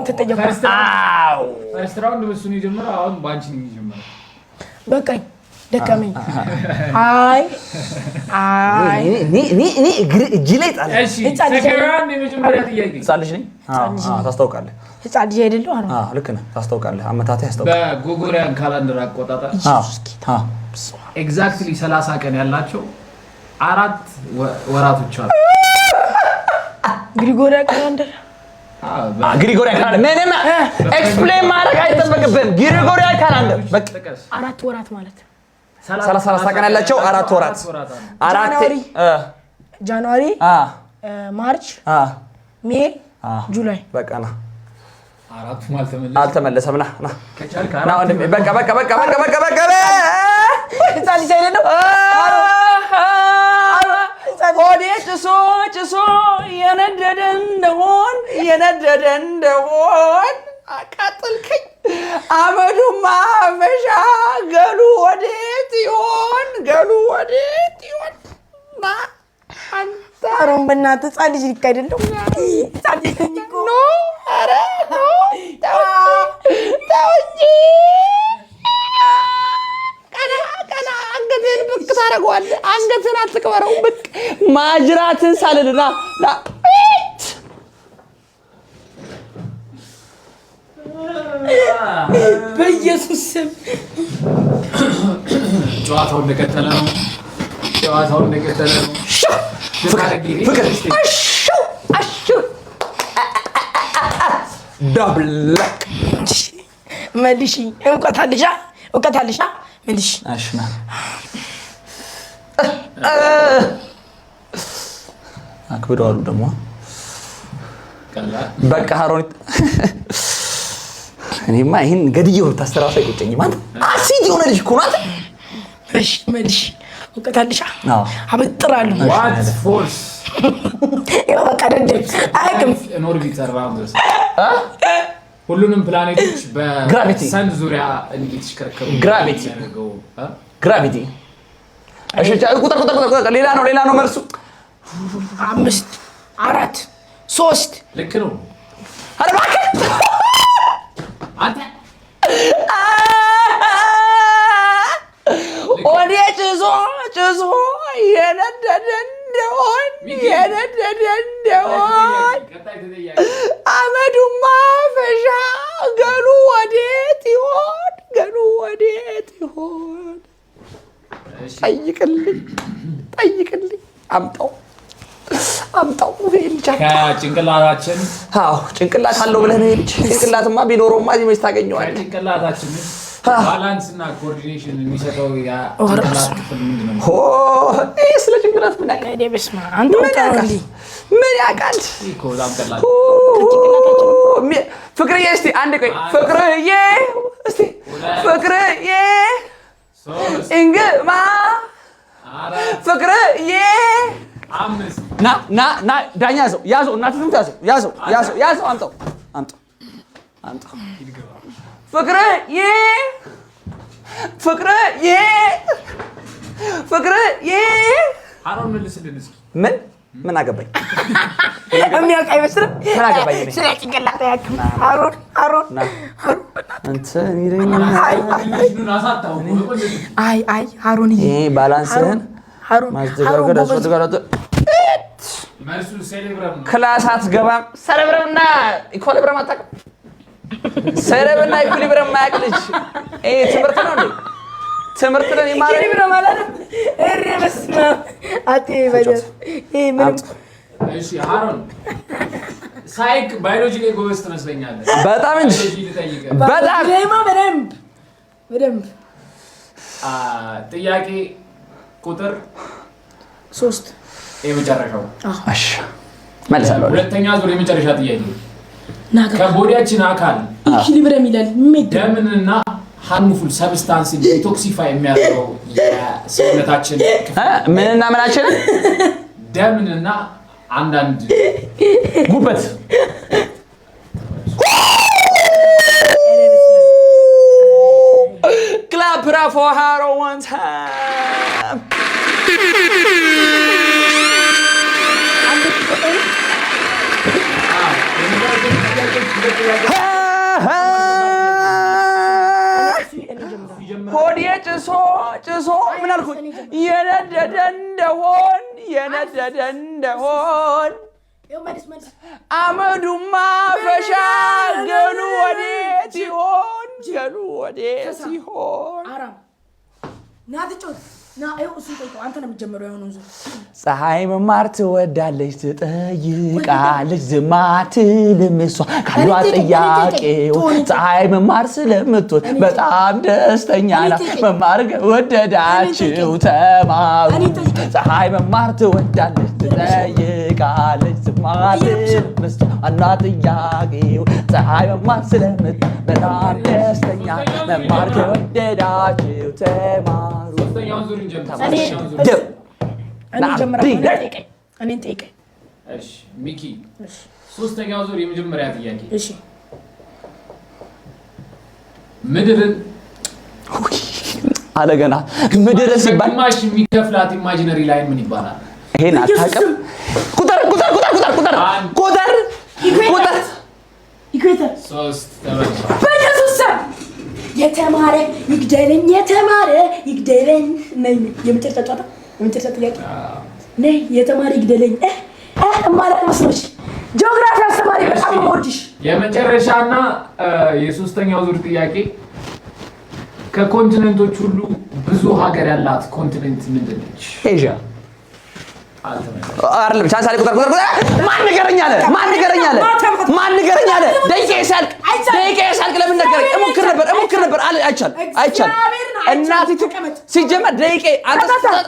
ተጠየቀ አው ፈርስት ራውንድ በሱን ይጀምራል አሁን ባንቺ ነው የሚጀምረው በቃኝ ደከመኝ አይ እኔ እጅ ላይ ጣለ እሺ ሰከራን የመጀመሪያ ጥያቄ ሳልሽ ነኝ ታስታውቃለህ ህፃን ልጅ አይደለሁ ልክ ነህ ታስታውቃለህ አመታቴ ያስታውቃል በጎጎሪያን ካላንደር አቆጣጠር ኤግዛክትሊ 30 ቀን ያላቸው 4 ወራቶች አሉ ግሪጎሪያን ካላንደር ግሪጎሪያን ካላንደር ምንም ኤክስፕሌን ማድረግ አይጠበቅብህም ግሪጎሪያን ካላንደር በቃ 4 ወራት ማለት 30 ቀን ያላቸው 4 ወራት ጃንዋሪ ማርች ሜይ ጁላይ በቃና አራቱም አልተመለሰም ና ወንድሜ በቃ ህፃን ልጅ አይደለም ሆዴ ጭሶ የነደደ እንደሆን አቃጥልከኝ አመዱማ መሻ ገሉ ወዴት ይሆን ና አንተ አሮን በእናትህ ህፃን ልጅ ልክ አይደለም ህፃን ልጅ እኮ ኖ ኧረ ኖ ተው እንጂ ቀና አንገትህን ብቅ ታደርገዋለህ አንገትህን አትቅበረው ብቅ ማጅራትን ሳልልና በኢየሱስ ስም ጨዋታው እንደቀጠለ ነው ፍቅር ዳብለክ መልሺ እውቀት አለሽ መልሺ አሽና አክብደዋሉ ደግሞ በቃ ሀሮን እኔማ ይሄን ገድየው ታስተራፋ ይቆጨኝ ማለት አሲድ የሆነ ልጅ እኮ ናት እሺ መልሺ እውቀት አለሽ አበጥራለሁ ዋት ፎርስ በቃ አይክም ኖርቢት አራውንድ ሁሉንም ፕላኔቶች በሰን ዙሪያ እንዲተሽከረከሩ ግራቪቲ እሺ ቁጥር ሌላ ነው መልሱ 5 4 3 ልክ ነው አረ እባክህ አንተ ኦዴ ጭሶ የነደደ እንደሆን አመዱማ ፈሻ ገሉ ወዴት ይሆን ጠይቅልኝ አምጣው ልጅ ከጭንቅላታችን ጭንቅላት አለው ብለህ ነው ልጅ ጭንቅላትማ ቢኖረውማ እዚህ መች ታገኘዋለህ ጭንቅላታችን ባላንስ እና ኮኦርዲኔሽን የሚሰጠው ያ ጭንቅላት ክፍል ምንድነው ስለ ጭንቅላት ምን ያውቃል በስመ አንተ ምን ያውቃል እኮ ዛምቀላል ፍቅርዬ እስቲ አንድ ቆይ ፍቅርዬ እንግማ ፍቅርዬ አምስት ና ዳኛ ያዘው እናትህ ያዘው አምጣው ፍቅርዬ አሮን መልስልን እስኪ ምን አገባኝ የሚያውቅ አይመስልም ምን አገባኝ እኔ ስለ ጭንቅላት ያክም አሮን አንተ ይረኛ አይ አሮን ይሄ ባላንስህን ማስተካከል አስፈልጋለሁ መልሱ ሴሌብረም ክላስ አትገባም ሰረብረምና ኢኮሊብረም አታውቅም ሰረብና ኢኮሊብረም ማያውቅ ልጅ ይሄ ትምህርት ነው እንዴ ትምህርት ነው ይማር ኢኮሊብረም ማለት በስመ አብ በጀት ይሄ ምን እሺ አሮን ሳይክ ባዮሎጂ ላይ ጎበዝ ትመስለኛለህ በጣም እንጂ በጣም በደንብ ጥያቄ ቁጥር 3 የመጨረሻው እሺ መልሳለሁ ሁለተኛ ዙር የመጨረሻ ጥያቄ ከቦዲያችን አካል ኢኩሊብረም ይላል ደምንና ሃርምፉል ሰብስታንስ ዲቶክሲፋይ የሚያደርገው የሰውነታችን ምንና ምናችን ደምንና አንዳንድ ጉበት clap it up for Haro one time ሆዴ ጭሶ ምን አልኩኝ? የነደደ እንደሆን አመዱማ ፈሻ ገሉ ወዴት ይሆን? ፀሐይ መማር ትወዳለች ትጠይቃለች ዝም አትልም እሷ ካሏት ጥያቄው ፀሐይ መማር ስለምትወድ በጣም ደስተኛ ናት መማር ወደዳችሁ ተማሩ ፀሐይ መማር ትወዳለች ትጠይቃለች ዝም አትልም እሷ ካሏት ጥያቄው ፀሐይ መማር ስለምትወድ በጣም ደስተኛ መማር ከወደዳችሁ ተማሩ ሚኪ ሶስተኛው ዙር የመጀመሪያ ጥያቄ ምድርን አለገና ምድር ሲባል ግማሽ የሚከፍላት ኢማጂነሪ ላይን ምን ይባላል? ይሄን አታውቅም? ቁጥር ኢኩዌተር 3 ተበል በኢየሱስ የተማረ ይግደለኝ ነኝ የመጨረሻ ጨዋታ የመጨረሻ ጥያቄ ነይ የተማረ ይግደለኝ ማለት መስሎሽ ጂኦግራፊ አስተማሪ በጣም ወድሽ የመጨረሻና የሶስተኛው ዙር ጥያቄ ከኮንቲኔንቶች ሁሉ ብዙ ሀገር ያላት ኮንቲኔንት ምንድን ነች? ኤዥያ አይደለም ቻንስ አለ ቁጥር ማን ንገረኛለ ደቂቃ ያሳልቅ ለምን ነገረኝ እሞክር ነበር አይቻል እናቲቱ ሲጀመር ደቂቃ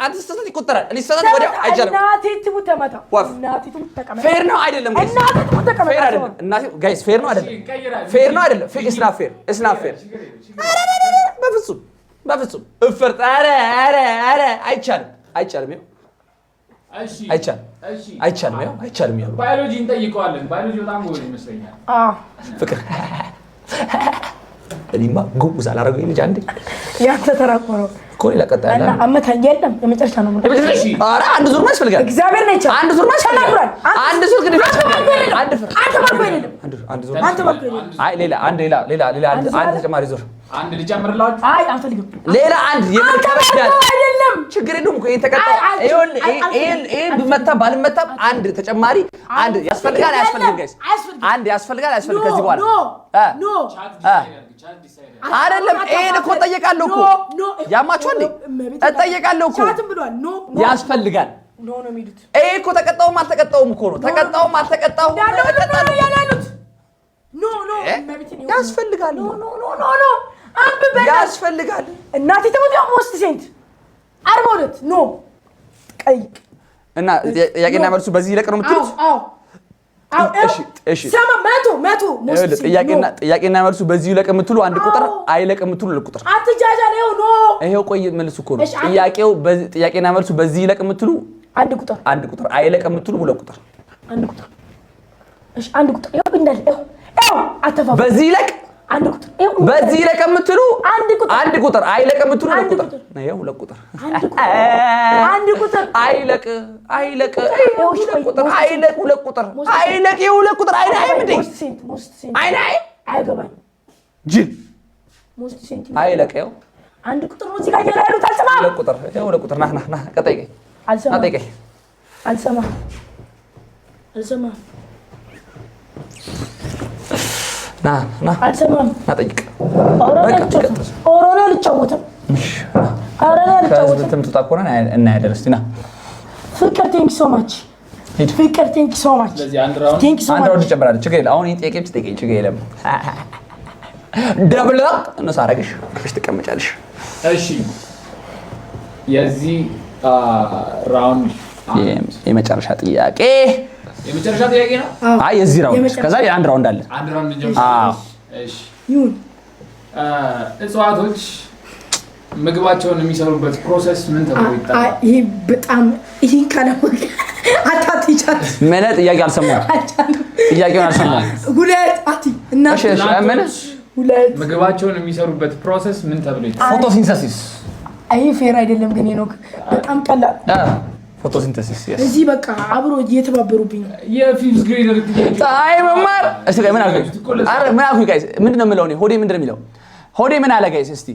አንተ ስተት ይቆጠራል እኔ ስተት ወዲያው አይቻልም እናቲቱ ተመታ እናቲቱ ተቀመጣ ፌር ነው አይደለም ፌር አይደለም እናቲቱ ጋይስ ፌር ነው አይደለም ኢትስ ናት ፌር በፍጹም እፍርጥ ኧረ አይቻልም አይቻልም ይኸው ባዮሎጂ እንጠይቀዋለን ባዮሎጂ በጣም ጎበዝ ይመስለኛል ፍቅር እኔማ ጉጉዝ አላረገኝ ልጅ አንዴ ያንተ ተራቆረው ኮሌ ለቀጣለ እና አመታኝ የለም የመጨረሻ ነው ኧረ አንድ ዙር ማስፈልጋል እግዚአብሔር ነው ይቻላል አንድ ዙር ማስፈልጋል አንድ ዙር ግን አንድ ዙር አይ ሌላ አንድ ተጨማሪ ዙር አንድ ልጨምርላችሁ አይ አንፈልግም ሌላ አንድ የምትከበዳል አይደለም ችግር የለውም እኮ የተቀጣ ይሄ ብመታ ባልመታም አንድ ተጨማሪ አንድ ያስፈልጋል ጋይስ አንድ ያስፈልጋል ከዚህ በኋላ ኖ አይደለም ይሄን እኮ ጠየቃለሁ እኮ ያማችሁ እንዴ ጠየቃለሁ እኮ ያስፈልጋል ኖ የሚሉት ይሄ እኮ ተቀጣውም አልተቀጣውም እኮ ነው ተቀጣውም አልተቀጣውም ኖ ያስፈልጋል ያስፈልጋል እናቴ ተሞት ሞስት ሴንት 42 ኖ ቀይቅ እና ጥያቄና መልሱ በዚህ ይለቅ ነው የምትሉት? እሺ ሰማ መቶ ጥያቄና መልሱ በዚህ ይለቅ የምትሉ አንድ ቁጥር አይለቅ የምትሉ ለቁጥር አትጃጃል ይሄው ቆይ መልሱ እኮ ነው ጥያቄና መልሱ በዚህ ይለቅ የምትሉ አንድ ቁጥር አይለቅ የምትሉ ሁለት ቁጥር አንድ ቁጥር ይኸው እንዳለ አተፋ በዚህ ይለቅ አንድ ቁጥር በዚህ ይለቅ የምትሉ አንድ ቁጥር አይለቅ የምትሉ ሁለት ቁጥር ነው ሁለት ቁጥር አንድ ቁጥር አይለቅ ቁጥር አይለቅ ሁለት ቁጥር አይለቅ ሁለት ቁጥር አይደለም አይገባኝ ጅል አይለቅ አንድ ቁጥር ነው እዚህ ጋር ያለው ታልሰማ ሁለት ቁጥር ሁለት ቁጥር ና ቀጠይቀኝ አልሰማ ና አልሰማም ጠይቅ ኦሮና ልጫወትም ትምጡጣ እኮ ነን እናያለን እስኪ ና ፍቅር ቴንክ ሶ ማች ስለዚህ አንድ ራውንድ ጨምራለሁ ችግር የለም አሁን ጥያቄ ብትጠይቀኝ ችግር የለም ደብል እነሱ አደረግሽ ትቀመጫለሽ እሺ የዚህ ራውንድ የመጨረሻ ጥያቄ ነው አይ የዚህ ራውንድ ከዛ የአንድ ራውንድ አለ አንድ ራውንድ እንጀምራለን እሺ ይሁን እጽዋቶች ምግባቸውን የሚሰሩበት ፕሮሰስ ምን ተብሎ ይጠራል? ይሄ በጣም ይሄን ካላወቀ አታጥይቻት ምን ጥያቄ አልሰማሁም ጥያቄውን አልሰማሁም ሁለት አቲ እና እሺ ምን ሁለት ምግባቸውን የሚሰሩበት ፕሮሰስ ምን ተብሎ ይጠራል? ፎቶሲንተሲስ አይ ፌር አይደለም ግን ሄኖክ በጣም ቀላል ፎቶሲንተሲስ እዚህ በቃ አብሮ እየተባበሩብኝ ነው። የፊፍዝ ግሬደር ፀሐይ መማር እስቲ ምን አልኩኝ? አረ ምን አልኩኝ ጋይስ? ምንድን ነው የምለው እኔ? ሆዴ ምንድን ነው የሚለው? ሆዴ ምን አለ ጋይስ? እስቲ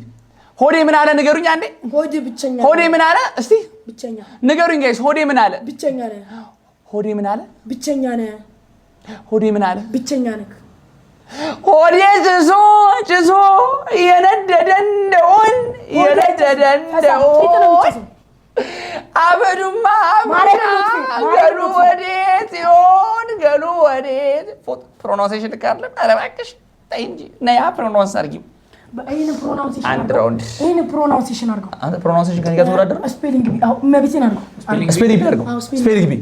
ሆዴ ምን አለ ንገሩኝ አንዴ። ሆዴ ብቸኛ። ሆዴ ምን አለ? እስቲ ብቸኛ ንገሩኝ ጋይስ። ሆዴ ምን አለ? ብቸኛ ነህ። ሆዴ ምን አለ? ብቸኛ ነህ። ሆዴ ምን አለ? ብቸኛ ነህ። ሆዴ ጭሶ ጭሶ የነደደ እንደሆን የነደደ እንደሆን አበዱማ ገሉ ወዴት ይሆን? ገሉ ወዴት? ፕሮናንሴሽን ልክ አይደለም። ኧረ እባክሽ ተይ እንጂ ነይ ፕሮናንስ አድርጊው። ይሄን ፕሮናንሴሽን አንድ ራውንድ ይሄን ፕሮናንሴሽን አድርገው። አንተ ፕሮናንሴሽን ከኔ ጋር ተወዳደር። ስፔሊንግ ቢ አው መብቴን አድርገው። ስፔሊንግ ቢ አድርገው። ስፔሊንግ ቢ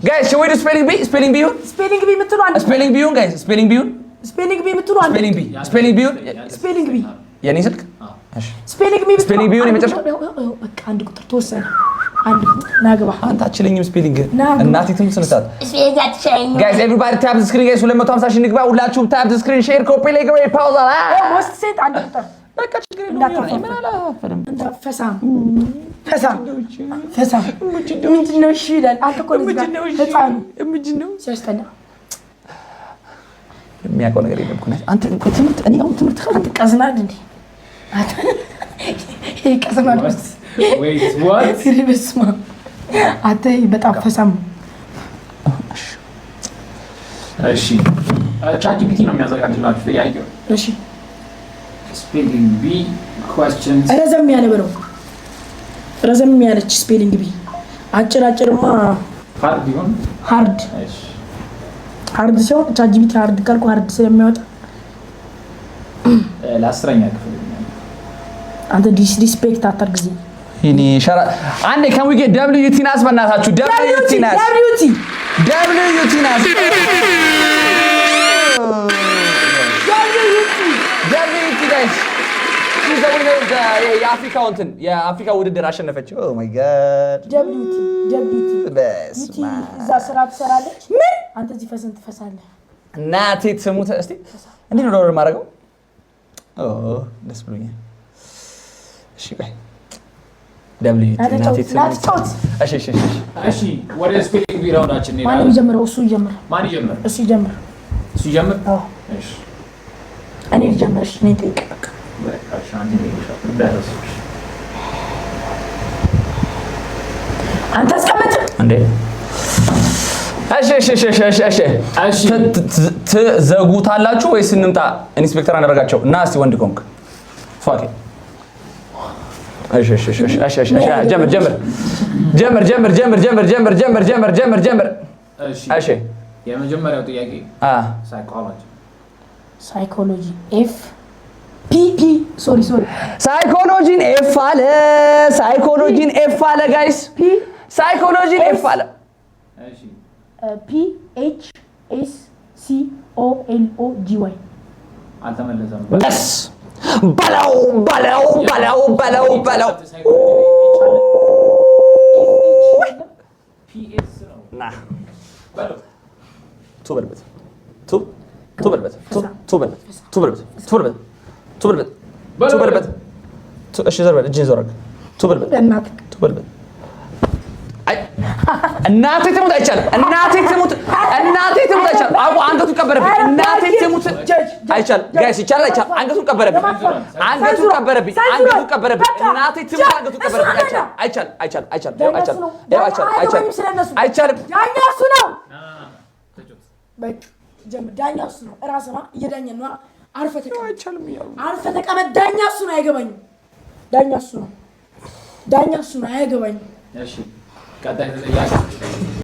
ጋይስ ወይ ስፔሊንግ ቢ ስፔሊንግ ቢውን ስፔሊንግ ቢ የምትሉ አንድ ስፔሊንግ ቢውን ጋይስ ስፔሊንግ ቢውን ስፔሊንግ ቢ የምትሉ አንድ ስፔሊንግ ቢውን ስፔሊንግ ቢ የኔ ስልክ እሺ ስፔሊንግ ቢ ስፔሊንግ ቢውን የመጨረሻ በቃ አንድ ቁጥር ተወሰነ። አንድ ናግባ አንተ አትችለኝም ስፔሊንግ እናቴ ትም ስነሳት ጋይስ ኤቭሪባዲ ታፕ ዘ ስክሪን ጋይስ 250 ሺህ ንግባ። ሁላችሁም ታፕ ዘ ስክሪን ሼር ኮፒ ላይክ ሬት ፓውዝ አላ ሞስት ሴት አንድ ቁጥር በቃ ችግር የለውም። ምን አላፈረም ፈሳም ፈሳም ፈሳም ምንድን ነው? እሺ ይላል። አንተ እኮ ልጅ ህፃኑ ምንድን ነው ሲያስጠላ የሚያውቀው ነገር የለም እኮ አንተ ትምህርት እኔ አሁን ትምህርት አንተ ቀዝናል እንዴ? አንተ ይሄ ቀዝናል wait what ሲሪበስማ አንተ በጣም ፈሳም። እሺ ቻትጂፒቲ ነው የሚያዘጋጅላችሁ ጥያቄው። እሺ ስፔሊንግ ቢ questions ረዘም ያለ በለው። ረዘም ያለች ስፔሊንግ ቢ አጭር አጭርማ ሃርድ ይሁን ሃርድ እሺ ሃርድ ሲሆን ቻትጂፒቲ ሃርድ ካልኩ ሃርድ ስለሚያወጣ ለአስረኛ ክፍል አንተ ዲስሪስፔክት አታርግዚ። ይሄኔ ሻራ አንዴ can we get WT ናስ በእናታችሁ WT ናስ WT ናስ WT ጋይስ she's the winner of the የአፍሪካ ውድድር አሸነፈች። oh my god WT በስማ እዛ ስራ ትሰራለች። ምን አንተ እዚህ ፈሰን ትፈሳለህ? እናቴ ትሙት። እስቲ እንዴት ነው ዶላር ማድረገው? ደስ ብሎኛል። እሺ ቆይ WT እናቴ ትሙት። እሺ ወደ ስፔሊንግ ቢ ራውንዳችን ነው። ማን ይጀምረው? እሱ ይጀምር። ማን ይጀምር? እሱ ይጀምር። እሱ ይጀምር። እሺ እኔ ልጀምር። እኔ ጠይቅ በቃ በቃ አንዴ ነው ደረሰ። አንተ አስቀምጥ እንዴ። እሺ ትዘጉታላችሁ ወይስ እንምጣ? ኢንስፔክተር አደረጋቸው እና እስቲ ወንድ ኮንክ ፋኪ ጀምር። እሺ የመጀመሪያው ጥያቄ ሳይኮሎጂ ኤፍ ፒ ሶሪ ሳይኮሎጂን ኤፍ አለ ጋይስ ሳይኮሎጂን ኤፍ አለ ፒ ኤች ኤስ ሲ ኦ ኤል ኦ ጂ ዋይ አልተመለሰም። በስ በለው ፒኤስ ነው ና በለው እሺ ዘርበል እጅን ዘረግ እናቴ ትሙት አይቻልም። እናቴ ትሙት አይቻልም። አቡ አንገቱ ቀበረብኝ። እናቴ ትሙት አይቻልም። ጋይስ ይቻላል አይቻልም። አንገቱ ቀበረብኝ። እናቴ ትሙት አንገቱ ቀበረብኝ። አይቻልም። ዳኛው እሱ ነው። ዳኛው እሱ ነው። እራስህ ነው እየዳኘን ነው። አርፈህ ተቀመጥ። ዳኛው እሱ ነው። አይገባኝም። ዳኛው እሱ ነው። አያገባኝም። እሺ ቀጣይ ተጠያቂ